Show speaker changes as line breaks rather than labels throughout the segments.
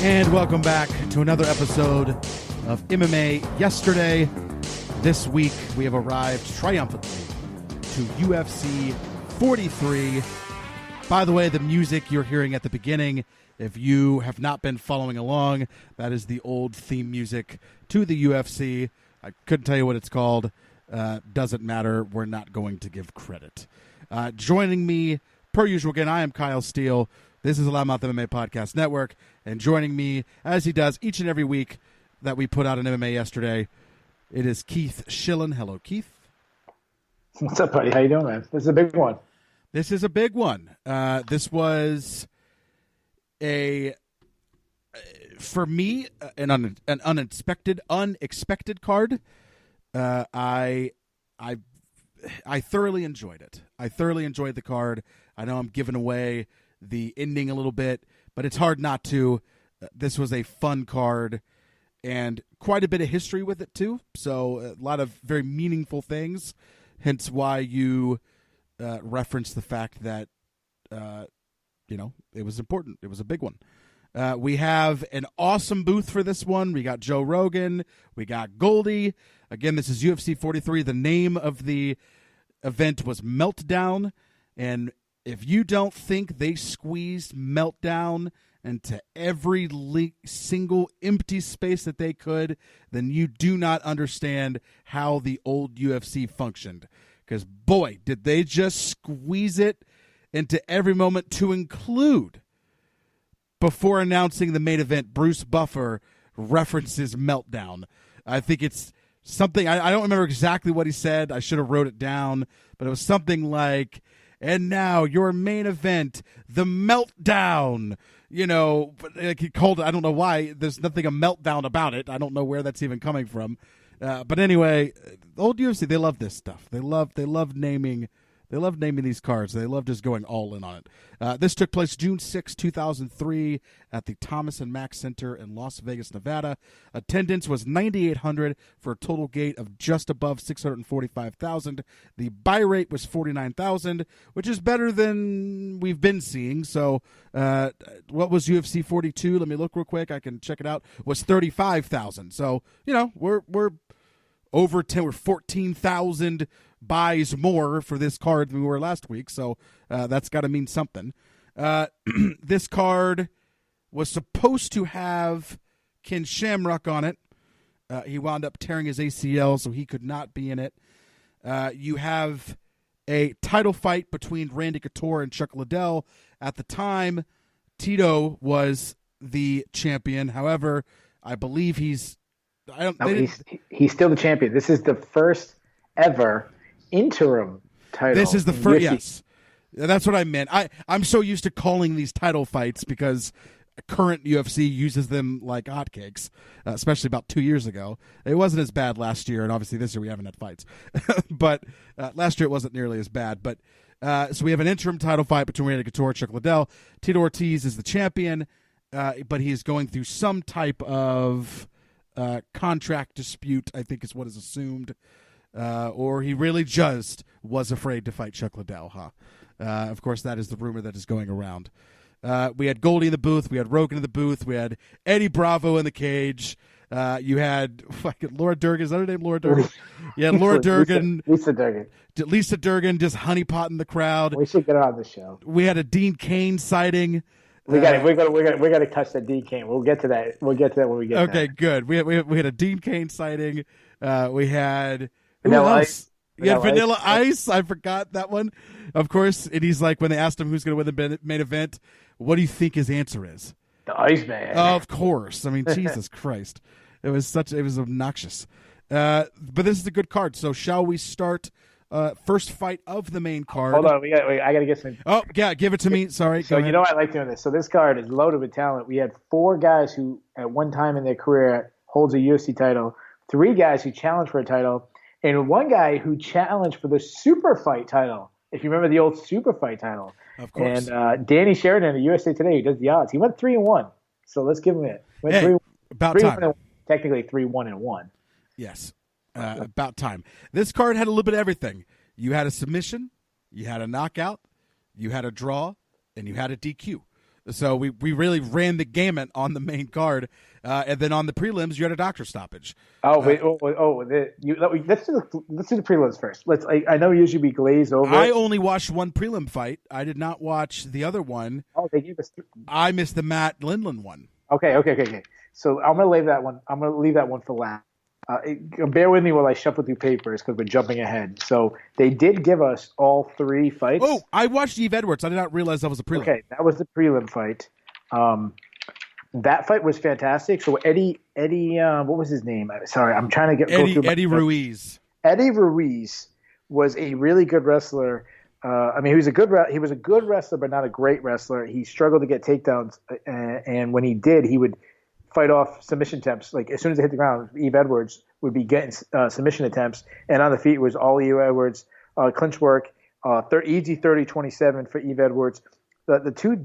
And welcome back to another episode of MMA Yesterday. This week, we have arrived triumphantly to UFC 43. By the way, the music you're hearing at the beginning, if you have not been following along, that is the old theme music to the UFC. I couldn't tell you what it's called. Doesn't matter. We're not going to give credit. Joining me, per usual, again, I am Kyle Steele. This is the LoudMouth MMA Podcast Network, and joining me, as he does each and every week that we put out an MMA Yesterday, it is Keith Schillen. Hello, Keith.
What's up, buddy? How you doing, man? This is a big one.
This is a big one. This was for me, an unexpected card. I thoroughly enjoyed it. I thoroughly enjoyed the card. I know I'm giving away the ending a little bit, but it's hard not to. This was a fun card and quite a bit of history with it too. So a lot of very meaningful things, hence why you referenced the fact that, it was important. It was a big one. We have an awesome booth for this one. We got Joe Rogan. We got Goldie. Again, this is UFC 43. The name of the event was Meltdown, and if you don't think they squeezed Meltdown into every single empty space that they could, then you do not understand how the old UFC functioned. Because, boy, did they just squeeze it into every moment, to include, before announcing the main event, Bruce Buffer references Meltdown. I think it's something, I don't remember exactly what he said. I should have wrote it down, but it was something like, and now your main event, the Meltdown. Like he called it, I don't know why. There's nothing a meltdown about it. I don't know where that's even coming from. But anyway, old UFC, they love this stuff. They love naming these cards. They love just going all in on it. This took place June 6, 2003 at the Thomas and Mack Center in Las Vegas, Nevada. Attendance was 9,800 for a total gate of just above 645,000. The buy rate was 49,000, which is better than we've been seeing. So what was UFC 42? Let me look real quick. I can check it out. Was 35,000. So, we're over 10, we're 14,000 buys more for this card than we were last week, so that's got to mean something. This card was supposed to have Ken Shamrock on it. He wound up tearing his ACL, so he could not be in it. You have a title fight between Randy Couture and Chuck Liddell. At the time, Tito was the champion. However, I believe he's
still the champion. This is the first ever interim title.
This is the first. Yes, that's what I meant. I'm so used to calling these title fights because current UFC uses them like hotcakes, especially about 2 years ago. It wasn't as bad last year, and obviously this year we haven't had fights. But last year it wasn't nearly as bad. But so we have an interim title fight between Randy Couture and Chuck Liddell. Tito Ortiz is the champion, but he is going through some type of contract dispute, I think is what is assumed. Or he really just was afraid to fight Chuck Liddell, huh? Of course, that is the rumor that is going around. We had Goldie in the booth. We had Rogan in the booth. We had Eddie Bravo in the cage. You had Laura Durgan. Is that her name, Laura Durgan? Yeah, Laura Durgan.
Lisa Durgan.
Lisa Durgan just honeypotting the crowd.
We should get her on the show.
We had a Dean Cain sighting.
We got to touch that Dean Cain. We'll get to that. We'll get to that when we get there.
Okay, good. We had a Dean Cain sighting. We had
Vanilla Ice.
Yeah, Vanilla Ice. I forgot that one. Of course, and he's like, when they asked him who's going to win the main event, what do you think his answer is?
The Iceman.
Of course. I mean, Jesus Christ. It was obnoxious. But this is a good card. So shall we start first fight of the main card?
Hold on. I got to get some.
Oh, yeah. Give it to me. Sorry.
So you know I like doing this. So this card is loaded with talent. We had 4 guys who at one time in their career holds a UFC title, 3 guys who challenged for a title, and 1 guy who challenged for the super fight title. If you remember the old super fight title.
Of course.
And Danny Sheridan of USA Today, who does the odds, he went 3-1. So let's give him it.
About time.
Technically 3-1-1.
Yes. About time. This card had a little bit of everything. You had a submission, you had a knockout, you had a draw, and you had a DQ. So we really ran the gamut on the main card, and then on the prelims you had a doctor stoppage.
Oh wait! Let's do the prelims first. I know usually we glaze over.
I only watched one prelim fight. I did not watch the other one.
Oh, they gave us.
I missed the Matt Lindland one.
Okay. So I'm gonna leave that one. I'm gonna leave that one for last. Bear with me while I shuffle through papers because we're jumping ahead. So they did give us all 3 fights.
Oh, I watched Eve Edwards. I did not realize that was a prelim.
Okay, that was the prelim fight. That fight was fantastic. So Eddie, what was his name? Sorry, I'm trying to go through
Eddie Ruiz.
Eddie Ruiz was a really good wrestler. He was a good wrestler, but not a great wrestler. He struggled to get takedowns, and when he did, he would fight off submission attempts. Like as soon as they hit the ground, Eve Edwards would be getting submission attempts, and on the feet was all Eve Edwards. Clinch work, easy 30-27 for Eve Edwards. The two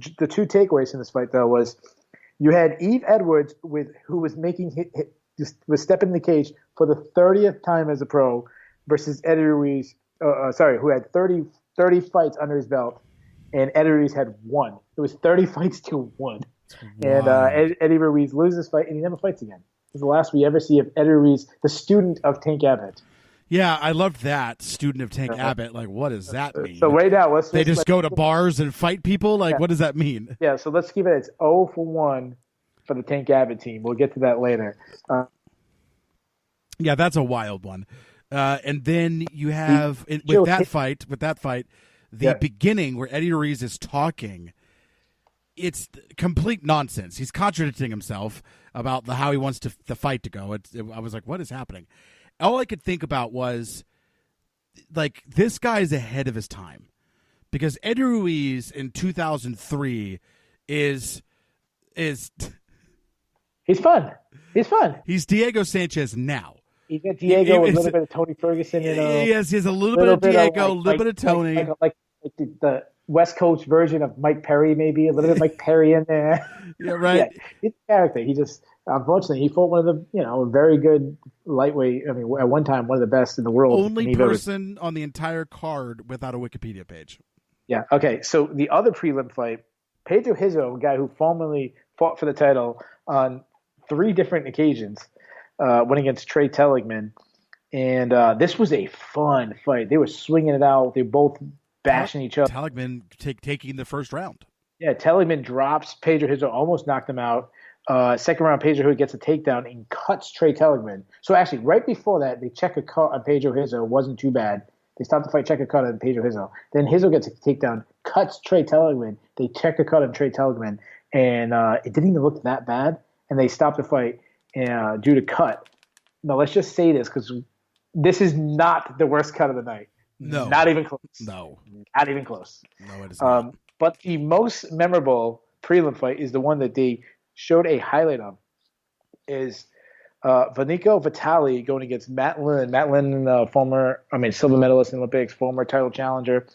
takeaways in this fight though was you had Eve Edwards who was was stepping in the cage for the 30th time as a pro versus Eddie Ruiz. Who had 30 fights under his belt, and Eddie Ruiz had 1. It was 30 fights to 1. Wow. And Eddie Ruiz loses this fight, and he never fights again. This is the last we ever see of Eddie Ruiz, the student of Tank Abbott.
Yeah, I loved that, student of Tank Abbott. Like, what does that mean?
So right now,
they just go to bars and fight people? Like, what does that mean?
Yeah, so let's keep it. It's 0 for 1 for the Tank Abbott team. We'll get to that later.
Yeah, that's a wild one. And then you have with that fight, the beginning where Eddie Ruiz is talking, it's complete nonsense. He's contradicting himself about how he wants the fight to go. I was like, what is happening? All I could think about was, like, this guy is ahead of his time, because Eddie Ruiz in 2003 is
he's fun.
He's Diego Sanchez now.
He's got Diego, a little bit of Tony Ferguson.
Yes, he has a little bit of Diego, a little bit of Tony.
Like the West Coast version of Mike Perry, maybe a little bit of Mike Perry in there.
Yeah, right.
Yeah, he's a character. He just, unfortunately, he fought one of the, very good lightweight. I mean, at one time, one of the best in the world.
Only person on the entire card without a Wikipedia page.
Yeah. Okay. So the other prelim fight, Pedro Hizzo, a guy who formerly fought for the title on 3 different occasions, went against Trey Telligman, and this was a fun fight. They were swinging it out. They were both bashing each other.
Telligman taking the first round.
Yeah, Telligman drops Pedro Hizzo, almost knocked him out. Second round, Pedro Hizzo gets a takedown and cuts Trey Telligman. So actually, right before that, they check a cut on Pedro Hizzo. It wasn't too bad. They stopped the fight, check a cut on Pedro Hizzo. Then Hizzo gets a takedown, cuts Trey Telligman. They check a cut on Trey Telligman, and it didn't even look that bad. And they stopped the fight due to cut. Now, let's just say this, because this is not the worst cut of the night.
No.
Not even close.
No.
Not even close.
No, it is not.
But the most memorable prelim fight is the one that they showed a highlight of, is Vanico Vitali going against Matt Lynn. Matt Lynn, silver medalist in Olympics, former title challenger.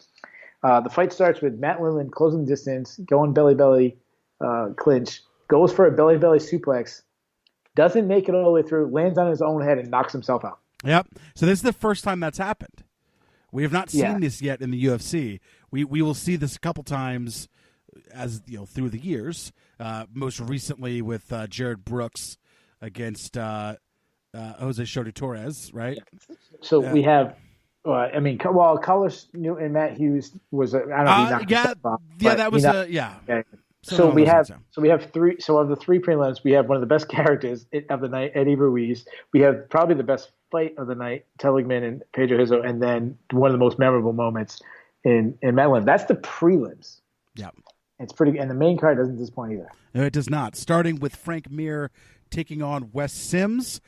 The fight starts with Matt Lynn closing the distance, going belly-belly clinch, goes for a belly-belly suplex, doesn't make it all the way through, lands on his own head, and knocks himself out.
Yep. So this is the first time that's happened. We have not seen this yet in the UFC. We will see this a couple times as through the years. Most recently with Jared Brooks against Jose Shota Torres, right?
So we have, Carlos Newton and Matt Hughes was. I don't know. If he knocked himself off,
that was
So we have 3. So of the 3 prelims, we have one of the best characters of the night, Eddie Ruiz. We have probably the best fight of the night, Telligman and Pedro Hizzo, and then one of the most memorable moments in Maryland. That's the prelims.
Yeah,
it's pretty, and the main card doesn't disappoint either.
No, it does not. Starting with Frank Mir taking on Wes Sims.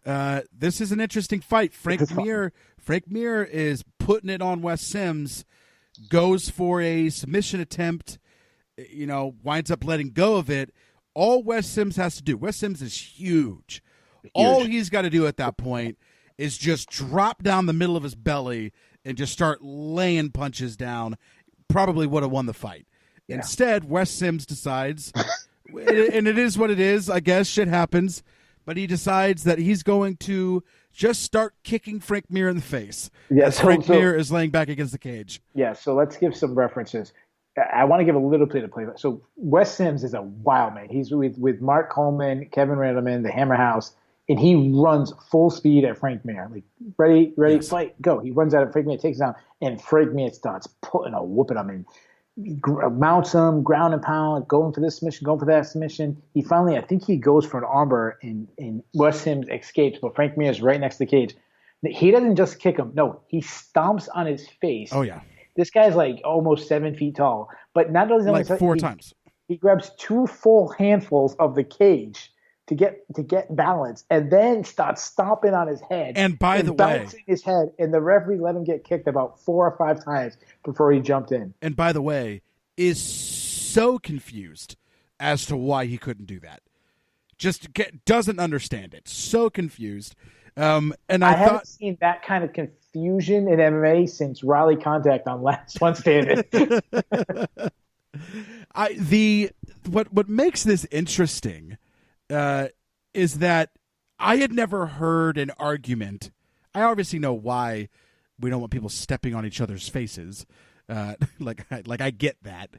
This is an interesting fight. Frank Mir is putting it on Wes Sims. Goes for a submission attempt. Winds up letting go of it. All Wes Sims has to do, Wes Sims is huge. All he's got to do at that point is just drop down the middle of his belly and just start laying punches down. Probably would have won the fight. Yeah. Instead, Wes Sims decides, and it is what it is, I guess, shit happens, but he decides that he's going to just start kicking Frank Mir in the face.
Yeah,
Frank Mir is laying back against the cage.
Yeah, so let's give some references. I want to give a little bit of play. So Wes Sims is a wild man. He's with Mark Coleman, Kevin Randleman, the Hammer House, and he runs full speed at Frank Mir. Like, ready,
Yes.
fight, go. He runs out at Frank Mir, takes him down, and Frank Mir starts putting a whooping him in. Mounts him, ground and pound, going for this submission, going for that submission. He finally, I think he goes for an armbar, and Wes Sims escapes, but Frank Mir is right next to the cage. He doesn't just kick him. No, he stomps on his face.
Oh, yeah.
This guy's like almost 7 feet tall. But not only
like four times.
He grabs 2 full handfuls of the cage to get balance, and then starts stomping on his head.
And by the way,
bouncing his head, and the referee let him get kicked about 4 or 5 times before he jumped in.
And by the way, is so confused as to why he couldn't do that. Doesn't understand it. So confused. And I
haven't seen that kind of confusion in MMA since Raleigh Contact on Last One Standing.
What makes this interesting is that I had never heard an argument. I obviously know why we don't want people stepping on each other's faces. Like I get that.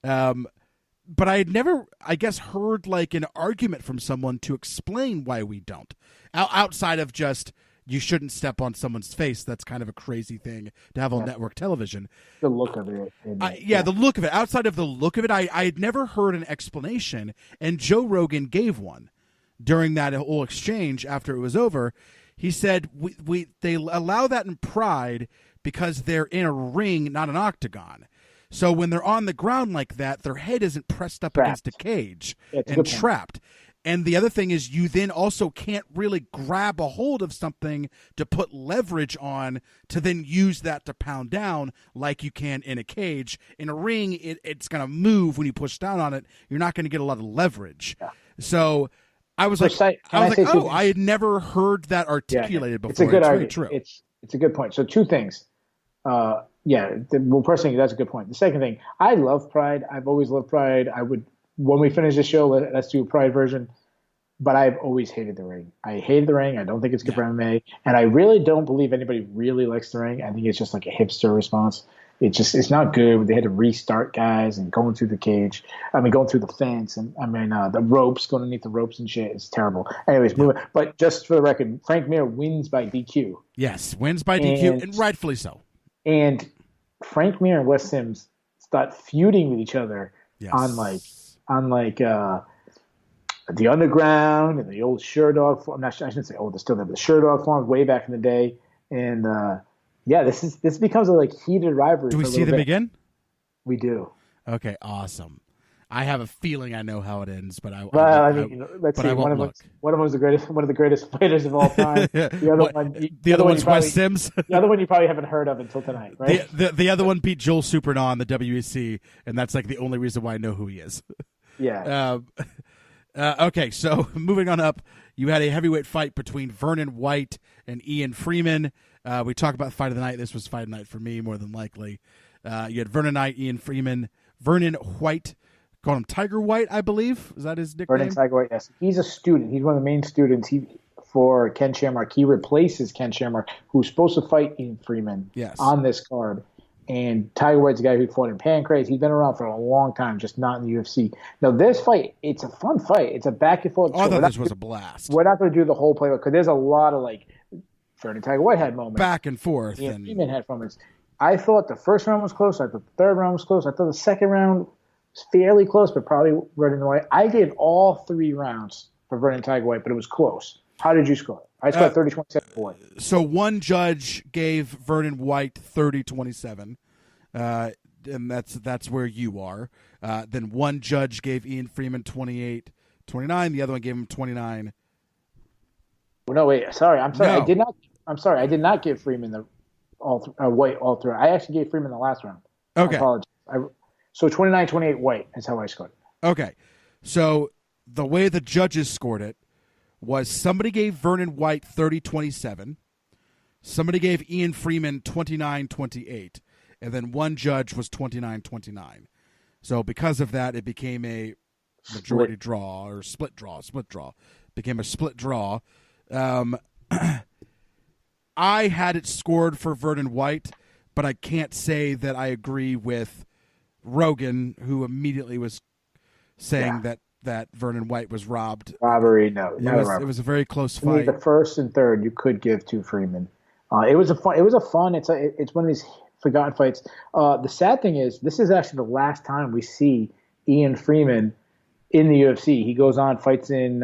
But I had never, I guess, heard like an argument from someone to explain why we don't. Outside of just, you shouldn't step on someone's face. That's kind of a crazy thing to have on network television.
The look of it.
The look of it. Outside of the look of it, I had never heard an explanation, and Joe Rogan gave one during that whole exchange after it was over. He said they allow that in Pride because they're in a ring, not an octagon. So when they're on the ground like that, their head isn't pressed up against a cage and trapped. And the other thing is you then also can't really grab a hold of something to put leverage on to then use that to pound down like you can in a cage. In a ring, it's going to move when you push down on it. You're not going to get a lot of leverage. Yeah. So I was I had never heard that articulated before.
It's a good argument.
True.
It's a good point. So 2 things. Personally, that's a good point. The second thing, I love Pride. I've always loved Pride. When we finish the show, let's do a Pride version. But I've always hated the ring. I hate the ring. I don't think it's good for MMA. And I really don't believe anybody really likes the ring. I think it's just like a hipster response. It's not good. They had to restart guys and going through the cage. Going through the fence and the ropes, going underneath the ropes and shit. It's terrible. Anyways, moving. But just for the record, Frank Mir wins by DQ.
Yes, wins by DQ, and rightfully so.
And Frank Mir and Wes Sims start feuding with each other on the Underground and the old Sherdog form. I shouldn't say old, they're still there, but the Sherdog form way back in the day. And this becomes a heated rivalry.
Do we see them again?
We do.
Okay, awesome. I have a feeling I know how it ends, but
let's see. One of them was one of the greatest fighters of all time. The
other one's Wes Sims.
The other one you probably haven't heard of until tonight, right?
The other one beat Joel Supernaw in the WEC, and that's like the only reason why I know who he is.
Yeah.
Okay, so moving on up, you had a heavyweight fight between Vernon White and Ian Freeman. We talked about fight of the night. This was fight of the night for me, more than likely. You had Vernon White, Ian Freeman, Vernon White. Call him Tiger White, I believe. Is that his nickname?
Vernon Tiger White, yes. He's a student. He's one of the main students for Ken Shamrock. He replaces Ken Shamrock, who's supposed to fight Ian Freeman on this card. And Tiger White's a guy who fought in Pancrase. He's been around for a long time, just not in the UFC. Now, this fight, it's a fun fight. It's a back and forth.
I thought this was a blast.
We're not going to do the whole playbook because there's a lot of Vernon Tiger White had moments.
Back and forth.
Ian Freeman had moments. I thought the first round was close. I thought the third round was close. I thought the second round was fairly close, but probably Vernon White. I gave all 3 rounds for Vernon Tiger White, but it was close. How did you score it? I scored 30-27 for White.
So one judge gave Vernon White 30-27, and that's where you are. Then one judge gave Ian Freeman 28-29. The other one gave him 29.
No, wait. Sorry. I'm sorry.
No.
I did not. I'm sorry. I did not give Freeman White all 3. I actually gave Freeman the last round.
Okay.
I apologize. So 29-28 White is how I scored it.
Okay. So the way the judges scored it was somebody gave Vernon White 30-27, somebody gave Ian Freeman 29-28, and then one judge was 29-29. So because of that, it became a majority draw or split draw. Became a split draw. I had it scored for Vernon White, but I can't say that I agree with Rogan, who immediately was saying that Vernon White was robbed.
Robbery, no, not a robbery.
It was a very close
I mean,
fight.
the first and third you could give to Freeman. It was a fun. It's one of these forgotten fights. The sad thing is, this is actually the last time we see Ian Freeman in the UFC. He goes on, fights in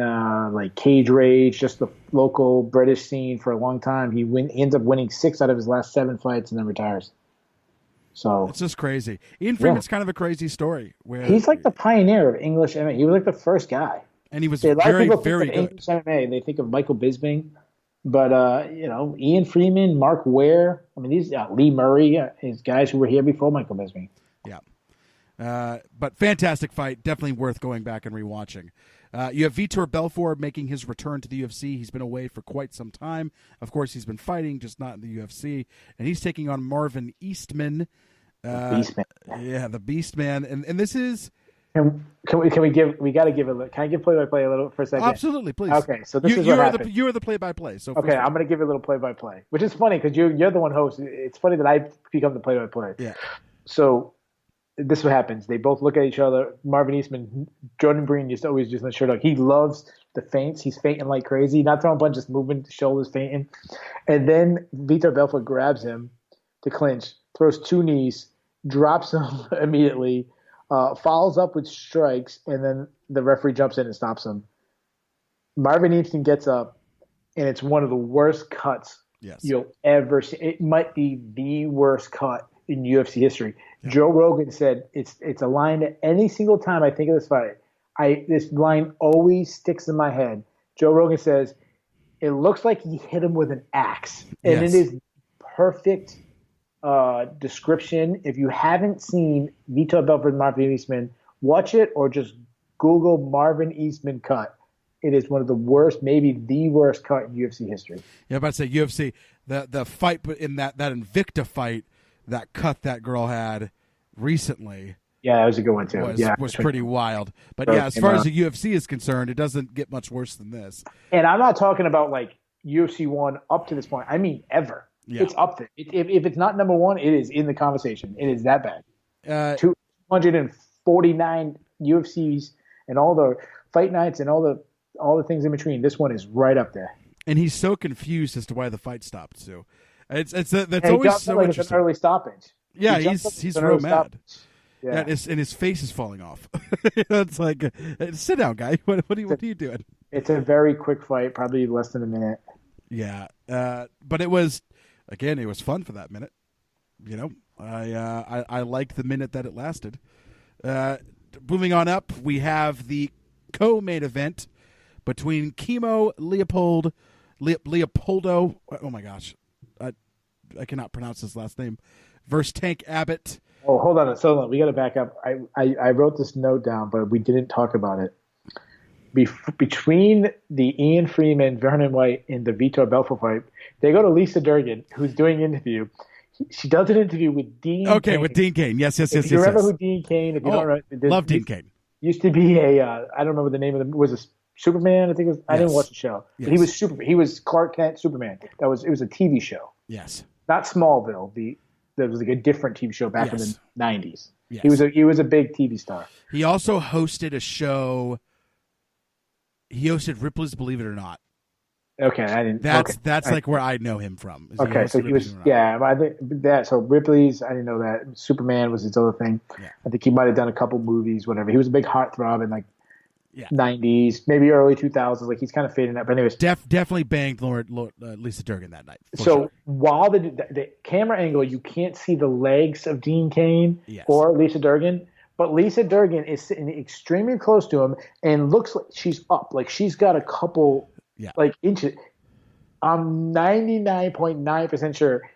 like Cage Rage, just the local British scene for a long time. He ends up winning 6 out of his last 7 fights and then retires. So
it's just crazy. Ian Freeman's kind of a crazy story. Where
he's like the pioneer of English MMA. He was like the first guy.
And he was very, very good.
English MMA, they think of Michael Bisping. But, Ian Freeman, Mark Ware, I mean, these Lee Murray, these guys who were here before Michael Bisping.
Yeah. But fantastic fight. Definitely worth going back and rewatching. You have Vitor Belfort making his return to the UFC. He's been away for quite some time. Of course, he's been fighting, just not in the UFC. And he's taking on Marvin Eastman.
Beastman.
Yeah, the Beastman. And this is...
Can we give? We got to give it. Can I give play-by-play a little for a second?
Absolutely, please.
Okay, so this is what happened.
You're the play-by-play. So
okay, I'm going to give you a little play-by-play, which is funny because you're the one host. It's funny that I become the play-by-play.
Yeah.
So this is what happens. They both look at each other. Marvin Eastman, Jordan Breen used to always just let shirt up. He loves the feints. He's feinting like crazy, not throwing punches, just moving shoulders, feinting. And then Vitor Belfort grabs him to clinch, throws 2 knees, drops him immediately. Follows up with strikes, and then the referee jumps in and stops him. Marvin Eastman gets up, and it's one of the worst cuts you'll ever see. It might be the worst cut in UFC history. Yeah. Joe Rogan said it's a line that any single time I think of this fight, this line always sticks in my head. Joe Rogan says, it looks like he hit him with an axe. And it is perfect description. If you haven't seen Vitor Belfort and Marvin Eastman, watch it or just Google Marvin Eastman cut. It is one of the worst, maybe the worst cut in UFC history.
Yeah, I'm about to say UFC, the fight in that Invicta fight, that cut that girl had recently.
Yeah, that was a good one too.
Was pretty wild. But yeah, as far as the UFC is concerned, it doesn't get much worse than this.
And I'm not talking about like UFC 1 up to this point. I mean ever. Yeah. It's up there. If it's not number 1, it is in the conversation. It is that bad. 249 UFCs and all the fight nights and all the things in between. This one is right up there.
And he's so confused as to why the fight stopped too. That's always so
like
interesting.
It's an early stoppage.
Yeah, he's real mad.
Yeah.
And his face is falling off. It's like, sit down, guy. What are you doing?
It's a very quick fight, probably less than a minute.
Yeah, but it was fun for that minute. You know, I liked the minute that it lasted. Moving on up, we have the co-main event between Kimo Leopoldo. Oh my gosh, I cannot pronounce his last name. Versus Tank Abbott.
Oh, hold on. So we got to back up. I wrote this note down, but we didn't talk about it. Between the Ian Freeman, Vernon White, and the Vitor Belfort fight, they go to Lisa Durgan, who's doing an interview. She does an interview with Dean Cain.
With Dean Cain. Yes.
If you remember who Dean Cain, if you don't remember.
Love Dean Cain.
Used to be I don't remember the name of was a Superman, I think it was. I didn't watch the show.
Yes.
But he was Clark Kent Superman. It was a TV show.
Yes.
Not Smallville. There was like a different TV show back in the 90s.
Yes.
He was a big TV star.
He also hosted a show. He hosted Ripley's Believe It or Not.
Okay, I didn't.
That's like where I know him from.
Okay, so he was I think that. So Ripley's, I didn't know that. Superman was his other thing.
Yeah. I
think he might have done a couple movies, whatever. He was a big heartthrob in like 90s, maybe early 2000s. Like he's kind of fading out. But anyways,
definitely banged Lisa Durgan that night.
So while the camera angle, you can't see the legs of Dean Cain or Lisa Durgan. But Lisa Durgan is sitting extremely close to him and looks like she's up. Like she's got a couple inches. I'm 99.9% sure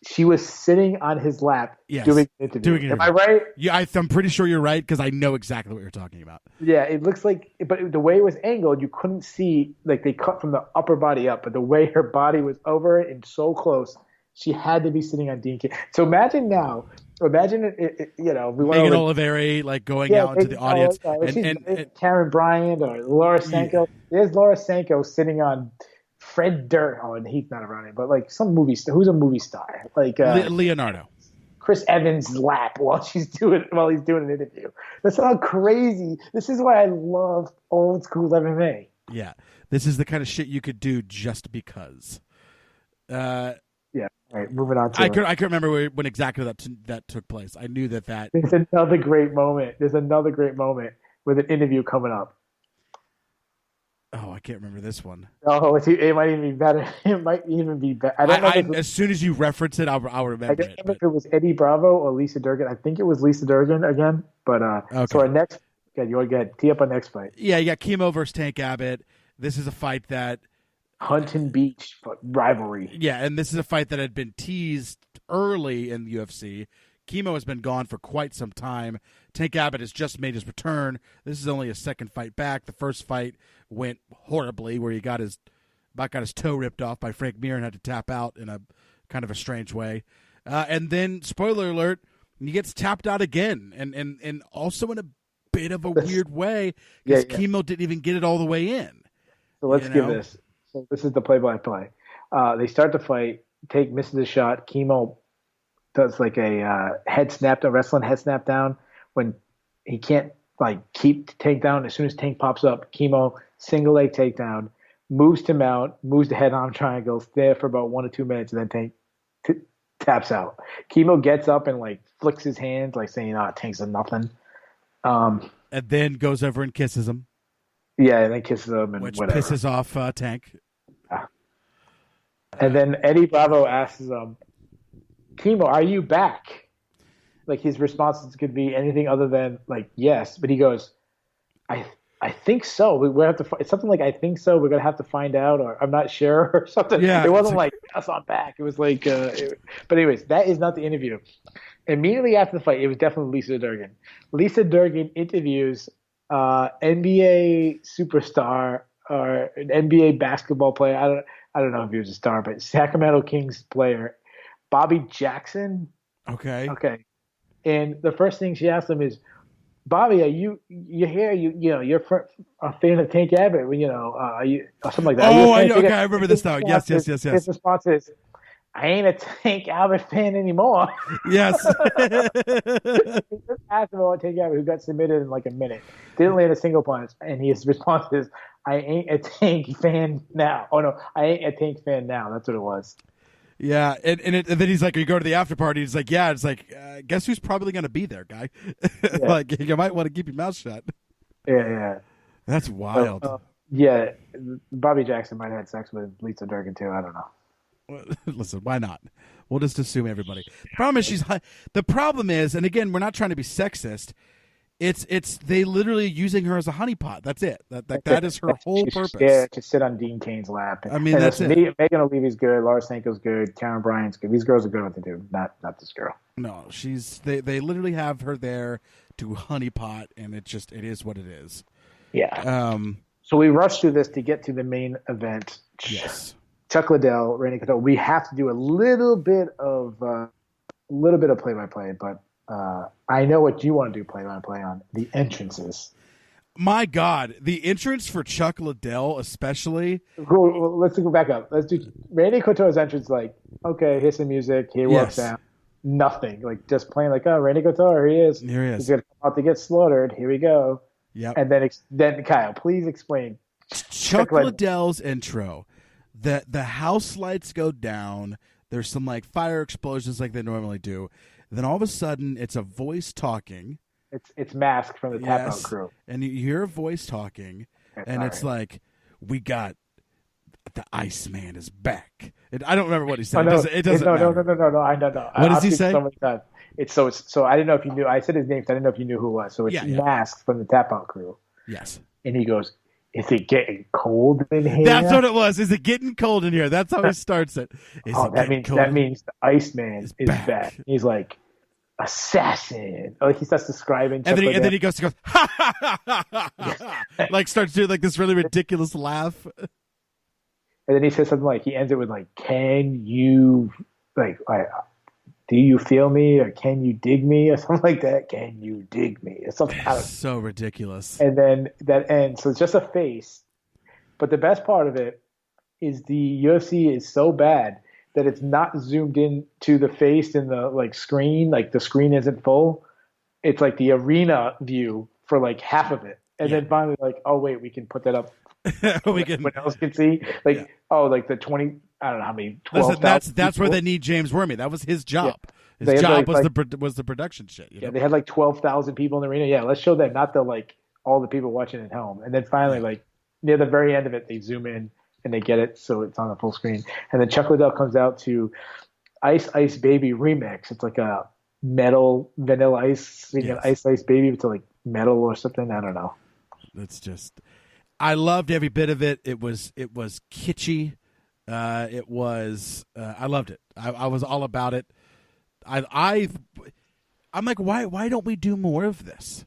she was sitting on his lap doing an interview. Am I right?
Yeah, I'm pretty sure you're right because I know exactly what you're talking about.
Yeah, it looks like, but the way it was angled, you couldn't see, like they cut from the upper body up, but the way her body was over it and so close, she had to be sitting on Dean Cain. So imagine it, we went
Megan Oliveri like going out into the audience
and Karen Bryant or Laura Sanko. There's Laura Sanko sitting on Fred Durst. Oh, and he's not around it, but like some movie star. Who's a movie star? Like
Leonardo.
Chris Evans' lap while he's doing an interview. That's how crazy. This is why I love old school MMA.
Yeah, this is the kind of shit you could do just because.
Yeah. All right, moving on to
I can't remember when exactly that took place. I knew that.
There's another great moment. There's another great moment with an interview coming up.
Oh, I can't remember this one.
Oh, it might even be better. It might even be better. I don't know.
As soon as you reference it, I'll remember it.
I don't remember if it was Eddie Bravo or Lisa Durgan. I think it was Lisa Durgan again. But
okay.
So our next, you want to go ahead, tee up our next fight.
Yeah, you got Chemo versus Tank Abbott. This is a fight that
Huntington Beach rivalry.
Yeah, and this is a fight that had been teased early in the UFC. Chemo has been gone for quite some time. Tank Abbott has just made his return. This is only his second fight back. The first fight went horribly, where he got his toe ripped off by Frank Mir and had to tap out in a kind of a strange way. And then, spoiler alert, he gets tapped out again, and also in a bit of a weird way, because Chemo didn't even get it all the way in.
So let's give this. So this is the play-by-play. They start the fight. Tank misses a shot. Chemo does like a wrestling head snap down when he can't keep Tank down. As soon as Tank pops up, Chemo single leg takedown, moves to mount, moves to head arm triangles, there for about 1 or 2 minutes, and then Tank taps out. Chemo gets up and flicks his hands, saying, Tank's a nothing.
And then goes over and kisses him.
Yeah, and then kisses him, and
which
whatever.
pisses off Tank.
And then Eddie Bravo asks him, Chemo, are you back? His responses could be anything other than yes, but he goes, I think so. We have to. It's something I think so. We're gonna have to find out, or I'm not sure, or something.
Yeah,
it wasn't yes, I'm back. It was but anyways, that is not the interview. Immediately after the fight, it was definitely Lisa Durgan. Lisa Durgan interviews NBA superstar or an NBA basketball player. I don't know if he was a star, but Sacramento Kings player, Bobby Jackson.
Okay.
And the first thing she asked him is, Bobby, are you here? You're a fan of Tank Abbott. Are you or something like that?
Oh, I remember this now. Yes. His
response is, I ain't a Tank Abbott fan anymore.
Yes.
He just asked him about Tank Abbott, who got submitted in a minute. Didn't land a single punch. And his response is, I ain't a Tank fan now. Oh, no, I ain't a Tank fan now. That's what it was.
Yeah, and then he's like, you go to the after party. He's like, yeah. It's guess who's probably going to be there, guy? Yeah. You might want to keep your mouth shut.
Yeah.
That's wild.
Yeah, Bobby Jackson might have had sex with Lisa Durgan, too. I don't know.
Listen, why not? We'll just assume everybody. The problem is, and again, we're not trying to be sexist. It's they literally using her as a honeypot. That's it. That is her whole purpose.
Yeah, to sit on Dean Kane's lap.
I mean, that's it.
Megan O'Leary's good. Laura Sanko's good. Karen Bryant's good. These girls are good at what they do. Not this girl.
No, they literally have her there to honeypot, and it is what it is.
Yeah. So we rushed through this to get to the main event.
Yes.
Chuck Liddell, Randy Couture. We have to do a little bit of play-by-play, but I know what you want to do play-by-play on the entrances.
My God, the entrance for Chuck Liddell, especially.
Well, let's go back up. Let's do Randy Couture's entrance. Okay, here's some music. He walks down. Nothing. Just playing. Randy Couture. Here he is.
Here he is.
He's gonna come out to get slaughtered. Here we go.
Yep.
And then Kyle, please explain
Chuck Liddell's intro. The house lights go down. There's some fire explosions like they normally do. Then all of a sudden, it's a voice talking.
It's Mask from the Tap Out crew.
And you hear a voice talking, and it's we got the Iceman is back. I don't remember what he said.
No.
It doesn't matter.
No. I know.
What does he say?
So many times. So I didn't know if you knew. I said his name, so I didn't know if you knew who it was. So it's Mask from the Tap Out crew.
Yes.
And he goes, is it getting cold in here?
That's what it was. Is it getting cold in here? That's how he starts it.
That means the Iceman is back. He's like, assassin. He starts describing.
And then he goes, ha ha ha ha ha. Starts doing this really ridiculous laugh.
And then he says something he ends it with can you do you feel me, or can you dig me, or something like that? Can you dig me? Or something.
So ridiculous.
And then that ends. So it's just a face. But the best part of it is the UFC is so bad that it's not zoomed in to the face in the like screen, like the screen isn't full. It's like the arena view for like half of it. And then finally like, oh wait, we can put that up. Everyone else can see. Like, like the 20, I don't know how many, 12,000.
Listen, that's where they need James Wormy. That was his job.
Yeah.
His job was the production shit. You know?
They had like 12,000 people in the arena. Yeah, let's show that, not the like all the people watching at home. And then finally, like near the very end of it, they zoom in and they get it so it's on the full screen. And then Chuck Liddell comes out to Ice Ice Baby remix. It's like a metal Vanilla Ice, Ice Ice Baby to like metal or something. I don't know.
It's just, I loved every bit of it. It was kitschy. I loved it. I was all about it. I'm like, why don't we do more of this?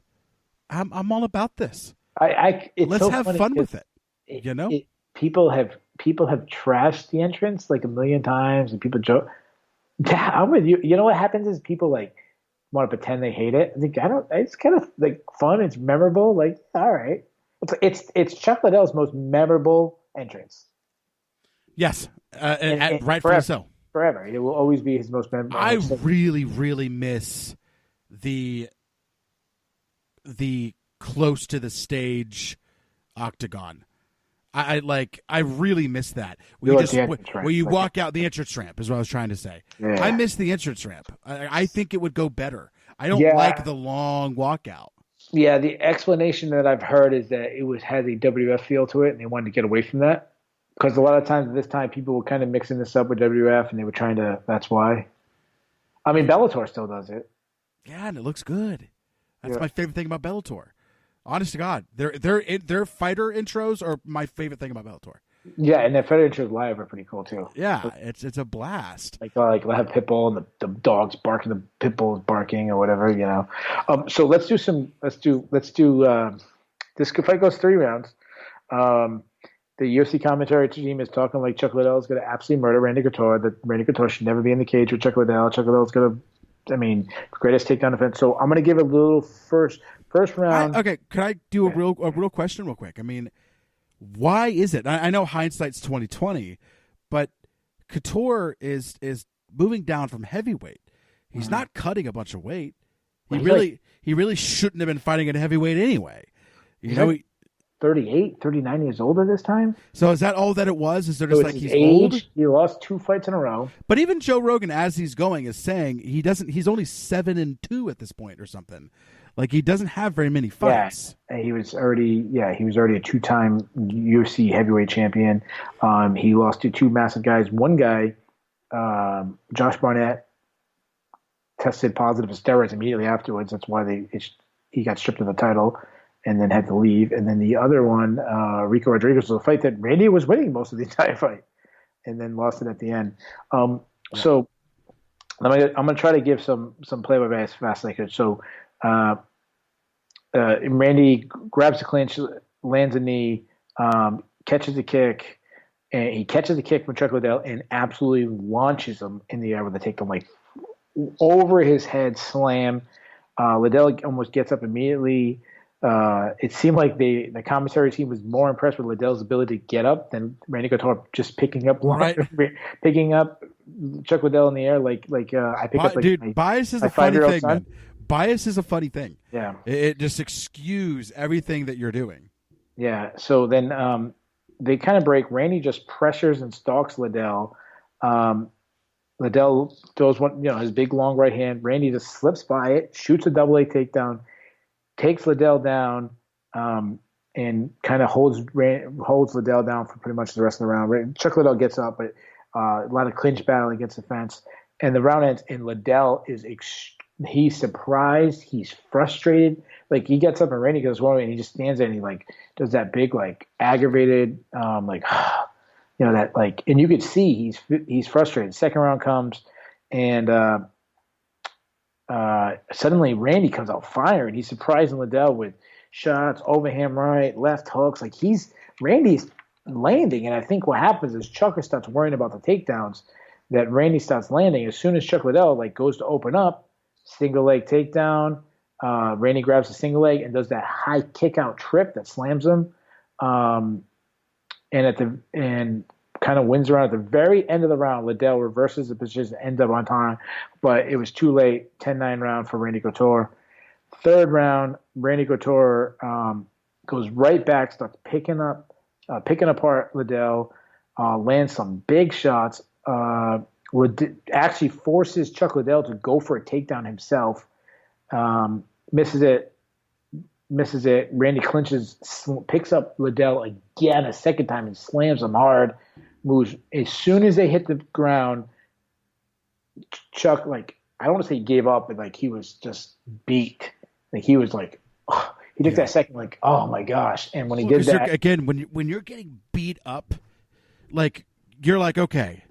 I'm all about this.
Let's
have fun with it. You know,
people have trashed the entrance like a million times, and people joke. Yeah, I'm with you. You know what happens is people like want to pretend they hate it. I think it's kind of like fun. It's memorable. Like, all right, it's Chuck Liddell's most memorable entrance.
Yes, and rightfully
forever,
so.
Forever, it will always be his most memorable.
I really, really miss the close to the stage octagon. I really miss that. Where you walk out the entrance ramp is what I was trying to say. Yeah. I miss the entrance ramp. I think it would go better. I don't like the long walkout.
Yeah, the explanation that I've heard is that it had a WF feel to it, and they wanted to get away from that. Because a lot of times at this time, people were kind of mixing this up with WF, and they were trying to. That's why. I mean, Bellator still does it.
Yeah, and it looks good. That's my favorite thing about Bellator. Honest to God, their fighter intros are my favorite thing about Bellator.
Yeah, and their fighter intros live are pretty cool too.
Yeah, it's a blast.
Like they'll have Pitbull and the dog's barking, the Pitbull is barking or whatever, you know. So let's do this fight goes 3 rounds. The UFC commentary team is talking like Chuck Liddell is going to absolutely murder Randy Couture. That Randy Couture should never be in the cage with Chuck Liddell. Chuck Liddell is going to, greatest takedown defense. So I'm going to give a little first round.
Can I do a real question real quick? I mean, why is it? I know hindsight's 20/20, but Couture is moving down from heavyweight. He's not cutting a bunch of weight. He really shouldn't have been fighting at heavyweight anyway. You know.
38, 39 years old at this time.
So is that all that it was? Is there just he's old?
He lost 2 fights in a row.
But even Joe Rogan, as he's going, is saying he's only 7-2 at this point or something. Like he doesn't have very many fights.
Yeah, he was already a 2-time UFC heavyweight champion. He lost to 2 massive guys. One guy, Josh Barnett, tested positive for steroids immediately afterwards. That's why he got stripped of the title and then had to leave. And then the other one, Rico Rodriguez, was a fight that Randy was winning most of the entire fight and then lost it at the end. So I'm going to try to give some play-by-play as fast as I could. So Randy grabs the clinch, lands a knee, catches a kick, and he catches a kick from Chuck Liddell and absolutely launches him in the air with a takedown, like over his head slam. Liddell almost gets up immediately. It seemed like the commentary team was more impressed with Liddell's ability to get up than Randy Couture just picking up Chuck Liddell in the air like I pick up like
dude. Bias is a funny thing, man. Bias is a funny thing.
Yeah,
it just excuses everything that you're doing.
Yeah. So then they kind of break. Randy just pressures and stalks Liddell. Liddell throws his big long right hand. Randy just slips by it, shoots a double leg takedown, takes Liddell down, and kind of holds Liddell down for pretty much the rest of the round. Chuck Liddell gets up, but a lot of clinch battle against the fence, and the round ends. And Liddell he's surprised, he's frustrated. Like he gets up and Randy goes one way, and he just stands there and he like does that big like aggravated that like, and you could see he's frustrated. Second round comes, and suddenly Randy comes out firing. He's surprising Liddell with shots, overhand right, left hooks. Like Randy's landing, and I think what happens is Chuck starts worrying about the takedowns that Randy starts landing. As soon as Chuck Liddell like goes to open up, single leg takedown, Randy grabs the single leg and does that high kick out trip that slams him. And kind of wins around at the very end of the round. Liddell reverses the position, ends up on time, but it was too late. 10-9 round for Randy Couture. Third round, Randy Couture goes right back, starts picking apart Liddell, lands some big shots. Actually forces Chuck Liddell to go for a takedown himself. Misses it. Randy clinches, picks up Liddell again a second time and slams him hard. Moves as soon as they hit the ground. Chuck, like, I don't want to say he gave up, but like he was just beat. Like he was like, oh, he took that second, like, oh my gosh. And when he did that
again, when you're getting beat up, like you're like, okay,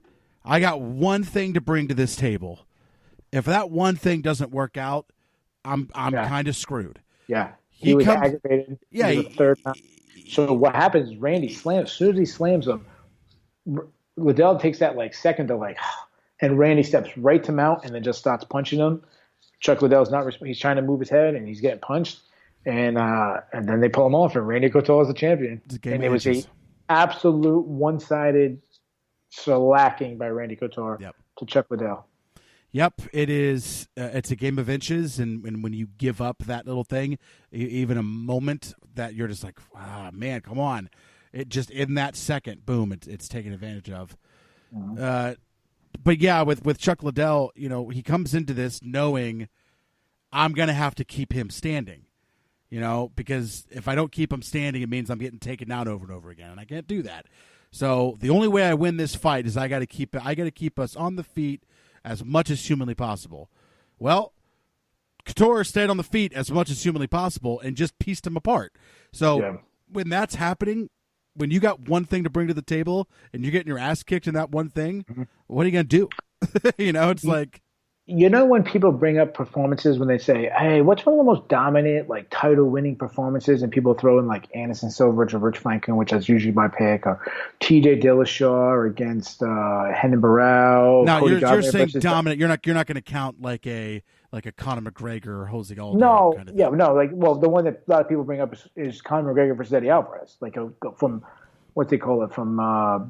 I got one thing to bring to this table. If that one thing doesn't work out, I'm kind of screwed.
Yeah. He was aggravated.
Yeah.
The third time. So what happens is Randy slams. As soon as he slams him, Liddell takes that like second to like, and Randy steps right to mount and then just starts punching him. Chuck Liddell's not. He's trying to move his head and he's getting punched, and then they pull him off and Randy Couture is the champion. And it was a absolute one-sided shellacking by Randy Couture to Chuck Liddell.
Yep, it is. It's a game of inches, and when you give up that little thing, even a moment that you're just like, ah, man, come on. It just, in that second, boom, it's taken advantage of. Mm-hmm. But yeah, with Chuck Liddell, you know, he comes into this knowing I'm going to have to keep him standing, you know, because if I don't keep him standing, it means I'm getting taken down over and over again, and I can't do that. So the only way I win this fight is I got to keep us on the feet as much as humanly possible. Well, Couture stayed on the feet as much as humanly possible and just pieced him apart. So when that's happening, when you got one thing to bring to the table and you're getting your ass kicked in that one thing, what are you going to do? You know, it's like...
You know, when people bring up performances, when they say, hey, what's one of the most dominant, like, title-winning performances, and people throw in, like, Anderson Silva or Rich Franklin, which is usually my pick, or TJ Dillashaw against Henan Barrow.
Now, you're saying dominant. You're not going to count like a Conor McGregor or Jose Aldo.
No,
kind of thing.
The one that a lot of people bring up is Conor McGregor versus Eddie Alvarez, like from what they call it, from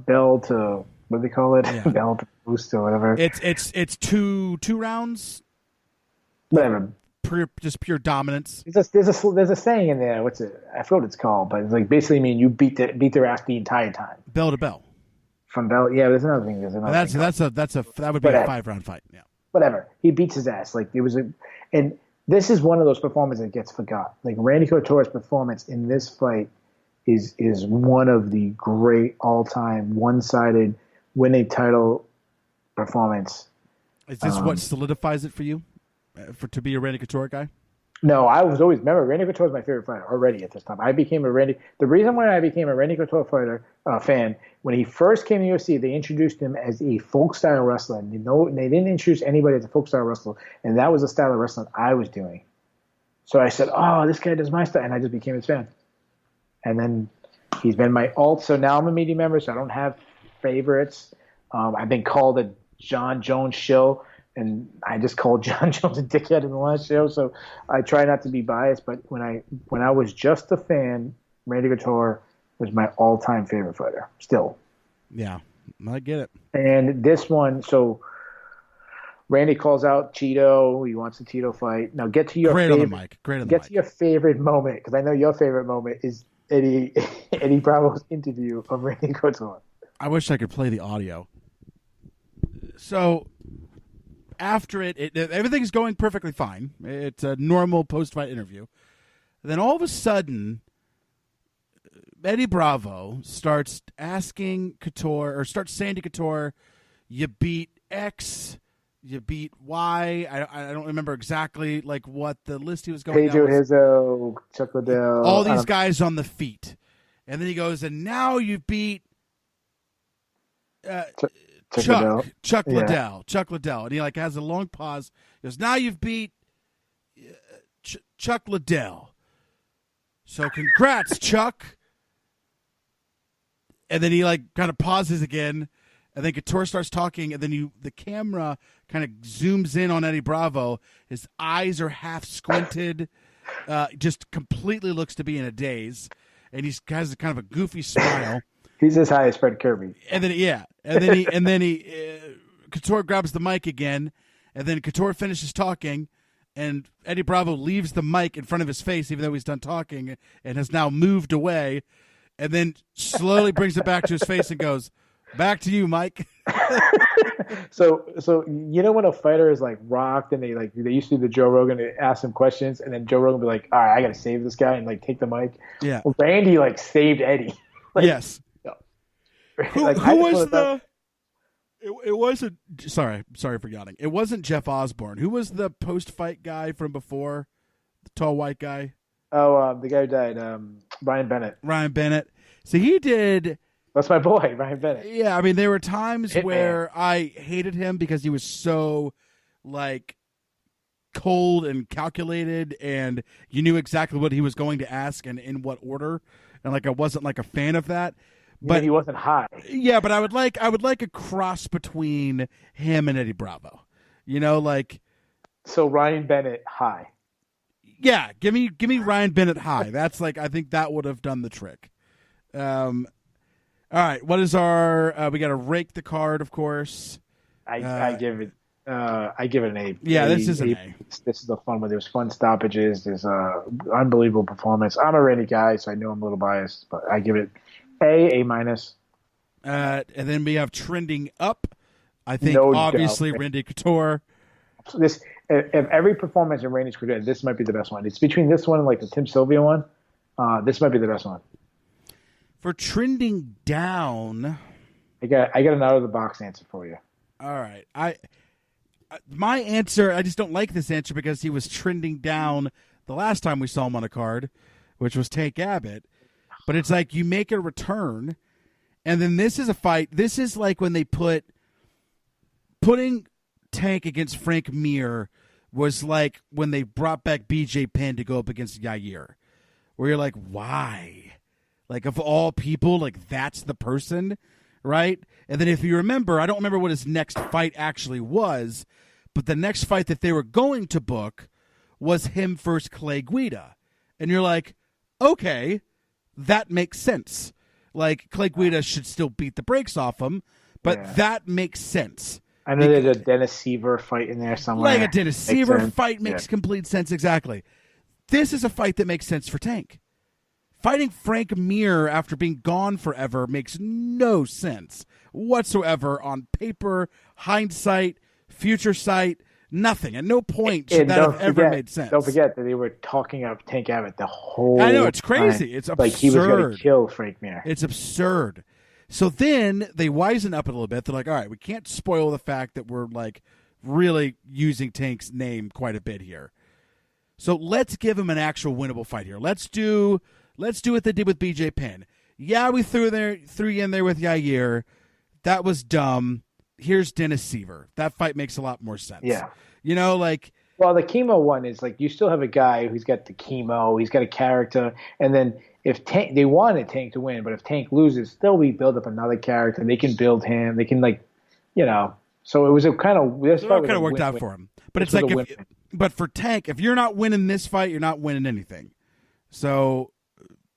Bell to... What do they call it? Yeah. Belt boost or whatever.
It's two rounds.
Whatever.
Just pure dominance.
There's a saying in there. What's it? I forget what it's called, but it's like basically mean you beat their ass the entire time.
Bell to bell.
From bell. Yeah, there's another thing.
That would be a 5-round fight. Yeah.
Whatever. He beats his ass. Like it was and this is one of those performances that gets forgot. Like Randy Couture's performance in this fight is one of the great all-time one-sided winning title performance.
Is this what solidifies it for you, to be a Randy Couture guy?
No, I was always, remember, Randy Couture was my favorite fighter already at this time. The reason why I became a Randy Couture fighter fan, when he first came to UFC, they introduced him as a folk-style wrestler. And they didn't introduce anybody as a folk-style wrestler, and that was the style of wrestling I was doing. So I said, oh, this guy does my style, and I just became his fan. And then he's been my alt, so now I'm a media member, so I don't have favorites. I've been called a John Jones shill, and I just called John Jones a dickhead in the last show, so I try not to be biased. But when I was just a fan, Randy Couture was my all-time favorite fighter, still.
Yeah, I get it.
And this one, so Randy calls out Cheeto. He wants the Cheeto fight. Now get to your your favorite moment, because I know your favorite moment is Eddie Bravo's interview of Randy Couture.
I wish I could play the audio. So after it everything's going perfectly fine. It's a normal post-fight interview. Then all of a sudden, Eddie Bravo starts asking Couture, or starts saying to Couture, you beat X, you beat Y. I don't remember exactly like what the list he was going down.
Pedro Hizzo, Chuck Liddell.
All these guys on the feet. And then he goes, and now you beat Chuck Liddell. And he like has a long pause. He goes, now you've beat Chuck Liddell. So congrats, Chuck. And then he like kind of pauses again. And then Couture starts talking, and then the camera kind of zooms in on Eddie Bravo. His eyes are half squinted, just completely looks to be in a daze, and he has kind of a goofy smile.
He's as high as Fred Kirby.
And then Couture grabs the mic again, and then Couture finishes talking, and Eddie Bravo leaves the mic in front of his face, even though he's done talking, and has now moved away, and then slowly brings it back to his face and goes, "Back to you, Mike."
So you know when a fighter is like rocked and they used to do the Joe Rogan to ask him questions, and then Joe Rogan would be like, "All right, I got to save this guy," and like take the mic.
Yeah.
Well, Randy like saved Eddie.
Yes.
No.
Who was the? It wasn't. Sorry for yawning. It wasn't Jeff Osborne. Who was the post-fight guy from before? The tall white guy.
Oh, the guy who died, Ryan Bennett.
Ryan Bennett. So he did.
That's my boy, Ryan Bennett.
Yeah, I mean, there were times where I hated him because he was so, like, cold and calculated, and you knew exactly what he was going to ask and in what order, and like I wasn't like a fan of that. But
he wasn't high.
Yeah, but I would like a cross between him and Eddie Bravo. You know, like.
So Ryan Bennett high.
Yeah, give me Ryan Bennett high. That's like, I think that would have done the trick. All right, what is our? We got to rake the card, of course.
I give it an A.
Yeah, this is an A.
This is the fun one. There's fun stoppages. There's unbelievable performance. I'm a Randy guy, so I know I'm a little biased, but I give it A minus.
And then we have trending up. I think obviously Randy Couture.
This, if every performance in Randy's career, this might be the best one. It's between this one and like the Tim Sylvia one. This might be the best one.
For trending down,
I got an out of the box answer for you.
All right, my answer. I just don't like this answer because he was trending down the last time we saw him on a card, which was Tank Abbott. But it's like you make a return, and then this is a fight. This is like when they putting Tank against Frank Mir was like when they brought back BJ Penn to go up against Yair, where you're like, why? Like, of all people, like, that's the person, right? And then if you remember, I don't remember what his next fight actually was, but the next fight that they were going to book was him versus Clay Guida. And you're like, okay, that makes sense. Like, Clay Guida should still beat the brakes off him, but that makes sense.
I know there's a Dennis Seaver fight in there somewhere.
Like a Dennis Seaver fight makes complete sense, exactly. This is a fight that makes sense for Tank. Fighting Frank Mir after being gone forever makes no sense whatsoever on paper, hindsight, future sight, nothing. At no point should that have ever made sense.
Don't forget that they were talking up Tank Abbott the whole
I know, it's crazy.
time.
It's absurd.
Like he was going to kill Frank Mir.
It's absurd. So then they wisen up a little bit. They're like, all right, we can't spoil the fact that we're like really using Tank's name quite a bit here. So let's give him an actual winnable fight here. Let's do what they did with BJ Penn. Yeah, we threw you in there with Yair. That was dumb. Here's Dennis Seaver. That fight makes a lot more sense.
Yeah.
You know, like.
Well, the chemo one is like you still have a guy who's got the chemo. He's got a character. And then if Tank, they wanted Tank to win, but if Tank loses, still we build up another character. They can build him. They can So it was a kind of. This fight
kind of worked out for him. But it's like, but for Tank, if you're not winning this fight, you're not winning anything. So.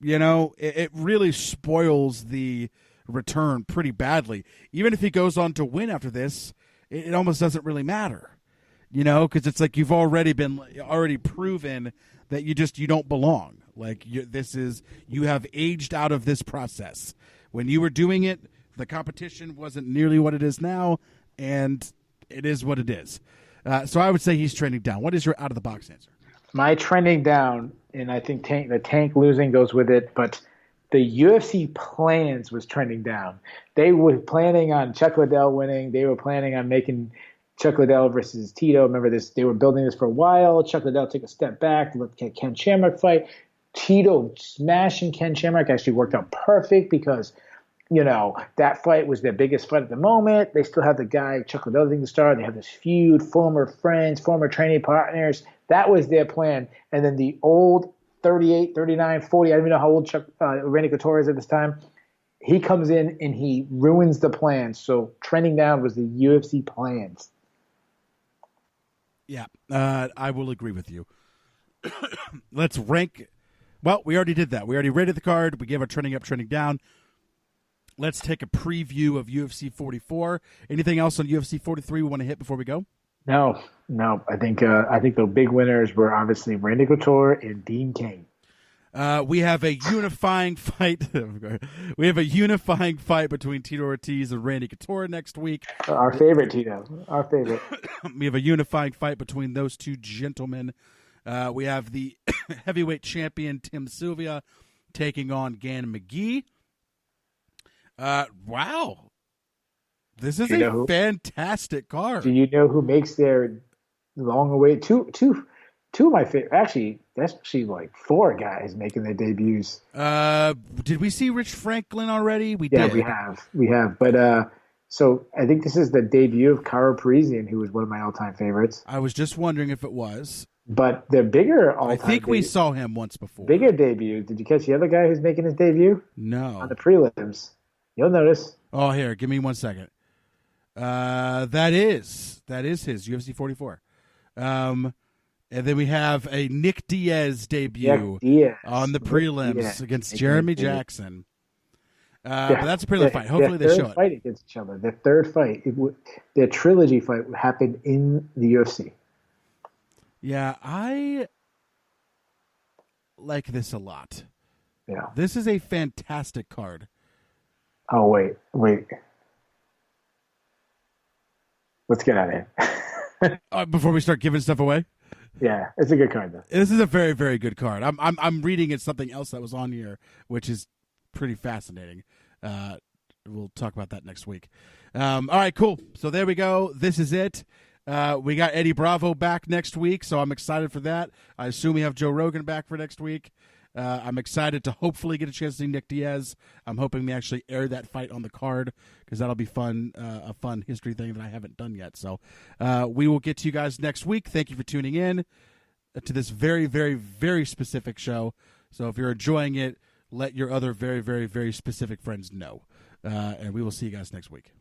You know, it really spoils the return pretty badly. Even if he goes on to win after this, it almost doesn't really matter. You know, because it's like you've already proven that you don't belong. Like you have aged out of this process. When you were doing it, the competition wasn't nearly what it is now, and it is what it is. So I would say he's trending down. What is your out of the box answer?
My trending down, and I think the Tank losing goes with it, but the UFC plans was trending down. They were planning on Chuck Liddell winning. They were planning on making Chuck Liddell versus Tito. Remember this? They were building this for a while. Chuck Liddell took a step back, let Ken Shamrock fight. Tito smashing Ken Shamrock actually worked out perfect because, you know, that fight was their biggest fight at the moment. They still have the guy, Chuck Liddell, thing to start. They have this feud, former friends, former training partners. That was their plan. And then the old 38, 39, 40, I don't even know how old Randy Couture is at this time. He comes in and he ruins the plans. So trending down was the UFC plans.
Yeah, I will agree with you. Let's rank. Well, we already did that. We already rated the card. We gave our trending up, trending down. let's take a preview of UFC 44. Anything else on UFC 43 we want to hit before we go?
No. I think the big winners were obviously Randy Couture and Dean King.
We have a unifying fight. We have a unifying fight between Tito Ortiz and Randy Couture next week.
Our favorite, Tito. Our favorite.
We have a unifying fight between those two gentlemen. We have the heavyweight champion Tim Sylvia taking on Gan McGee. Wow. This is a fantastic card.
Do you know who makes their long-awaited two of my favorite? Actually, that's actually like four guys making their debuts.
Did we see Rich Franklin already? We did.
We have. But so I think this is the debut of Karo Parisian, who was one of my all-time favorites.
I was just wondering if it was.
But the bigger all-time,
I think we saw him once before.
Bigger debut. Did you catch the other guy who's making his debut?
No.
On the prelims. You'll notice.
Oh, here, give me 1 second. That is his UFC 44. And then we have a Nick Diaz debut on the prelims against Jeremy Jackson. But that's a prelim fight. Hopefully they show it.
Fight against each other. Their third fight, their trilogy fight would happen in the UFC.
Yeah, I like this a lot.
Yeah.
This is a fantastic card.
Oh, wait. Let's get out of here.
Before we start giving stuff away?
Yeah, it's a good card, though.
This is a very, very good card. I'm reading it something else that was on here, which is pretty fascinating. We'll talk about that next week. All right, cool. So there we go. This is it. We got Eddie Bravo back next week, so I'm excited for that. I assume we have Joe Rogan back for next week. I'm excited to hopefully get a chance to see Nick Diaz. I'm hoping we actually air that fight on the card because that'll be fun, a fun history thing that I haven't done yet. So we will get to you guys next week. Thank you for tuning in to this very, very, very specific show. So if you're enjoying it, let your other very, very, very specific friends know. And we will see you guys next week.